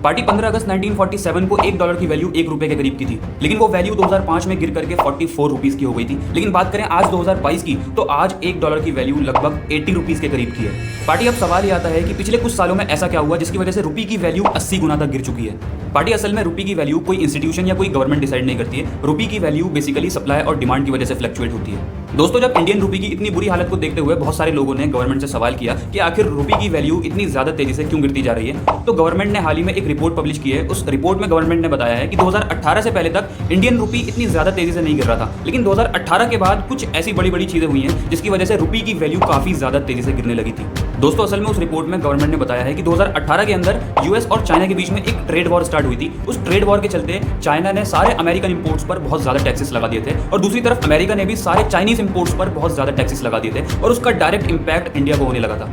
Party 15 अगस्त 1947 को $1 की value ₹1 के करीब की थी, लेकिन वो वैल्यू 2005 में गिर करके 44 रुपीस की हो गई थी। लेकिन बात करें आज 2022 की, तो आज $1 की वैल्यू लगभग 80 रुपीस के करीब की है। पार्टी अब सवाल ये आता है कि पिछले कुछ सालों में ऐसा क्या हुआ जिसकी वजह से रुपये की वैल्यू 80 गुना तक गिर चुकी है। पार्टी असल में रुपये की वैल्यू कोई इंस्टीट्यूशन या कोई गवर्नमेंट डिसाइड नहीं करती है। रुपये की वैल्यू बेसिकली सप्लाई और डिमांड की वजह से फ्लक्चुएट होती है। दोस्तों, जब इंडियन रुपये की इतनी बुरी हालत को देखते हुए बहुत सारे लोगों ने गवर्नमेंट से सवाल किया कि आखिर रुपये की वैल्यू इतनी ज्यादा तेजी से क्यों गिरती जा रही है, तो गवर्नमेंट ने हाल ही में एक रिपोर्ट पब्लिश की है। उस रिपोर्ट में गवर्नमेंट ने बताया है कि 2018 से पहले तक इंडियन रुपये इतनी ज्यादा तेजी से नहीं गिर रहा था, लेकिन 2018 के बाद कुछ ऐसी बड़ी बड़ी चीजें हुई हैं जिसकी वजह से रुपये की वैल्यू काफी ज्यादा तेजी से गिरने लगी थी। दोस्तों, असल में उस रिपोर्ट में गवर्नमेंट ने बताया है कि 2018 के अंदर यूएस और चाइना के बीच में एक ट्रेड वॉर स्टार्ट हुई थी। उस ट्रेड वॉर के चलते चाइना ने सारे अमेरिकन इंपोर्ट्स पर बहुत ज्यादा टैक्सेस लगा दिए थे और दूसरी तरफ अमेरिका ने भी सारे चाइनीज इंपोर्ट्स पर बहुत ज्यादा टैक्सेस लगा दिए थे और उसका डायरेक्ट इंपैक्ट इंडिया को होने लगा था।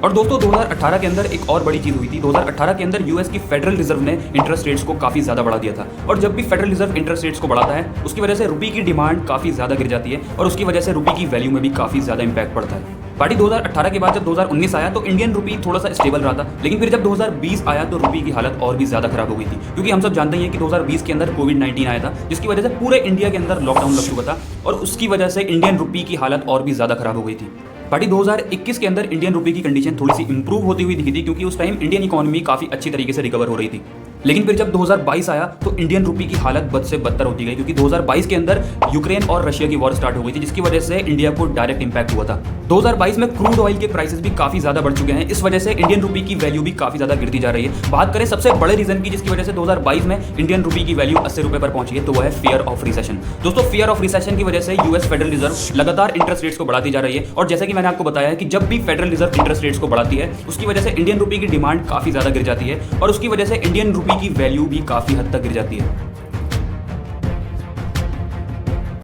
और दोस्तों, 2018 के अंदर एक और बड़ी चीज हुई थी। 2018 के अंदर यूएस की फेडरल रिजर्व ने इंटरेस्ट रेट्स को काफी ज्यादा बढ़ा दिया था और जब भी फेडरल रिजर्व इंटरेस्ट रेट्स को बढ़ाता है उसकी वजह से रुपये की डिमांड काफी ज्यादा गिर जाती है और उसकी वजह से रुपये की वैल्यू में भी काफी ज्यादा इंपैक्ट पड़ता है। पार्टी 2018 के बाद जब 2019 आया तो इंडियन रुपये थोड़ा सा स्टेबल रहा था, लेकिन फिर जब 2020 आया तो रुपये की हालत और भी ज्यादा खराब हो गई थी, क्योंकि हम सब जानते हैं कि 2020 के अंदर कोविड-19 आया था जिसकी वजह से पूरे इंडिया के अंदर लॉकडाउन लग चुका था और उसकी वजह से इंडियन रुपये की हालत और भी ज्यादा खराब हो गई थी। पार्टी 2021 के अंदर इंडियन रुपये की कंडीशन थोड़ी सी इंप्रूव होती हुई दिखी थी, क्योंकि उस टाइम इंडियन इकोनॉमी काफी अच्छी तरीके से रिकवर हो रही थी। लेकिन फिर जब 2022 आया तो इंडियन रुपये की हालत बद से बदतर होती गई, क्योंकि 2022 के अंदर यूक्रेन और रशिया की वॉर स्टार्ट हो गई थी जिसकी वजह से इंडिया को डायरेक्ट इंपैक्ट हुआ था। 2022 में क्रूड ऑयल के प्राइसेस भी काफी ज्यादा बढ़ चुके हैं। इस वजह से इंडियन रुपये की वैल्यू भी काफी ज्यादा गिरती जा रही है। बात करें सबसे बड़े रीजन की जिसकी वजह से 2022 में इंडियन रुपये की वैल्यू 80 रुपये पर पहुंची है, तो वह है फियर ऑफ रिसेशन। दोस्तों, फियर ऑफ रिसेशन की वजह से यूएस फेडरल रिजर्व लगातार इंटरेस्ट रेट्स को बढ़ाती जा रही है और जैसे कि मैंने आपको बताया कि जब भी फेडरल रिजर्व इंटरेस्ट रेट्स को बढ़ाती है उसकी वजह से इंडियन रुपये की डिमांड काफी ज्यादा गिर जाती है और उसकी वजह से इंडियन रुपये की वैल्यू भी काफी हद तक गिर जाती है।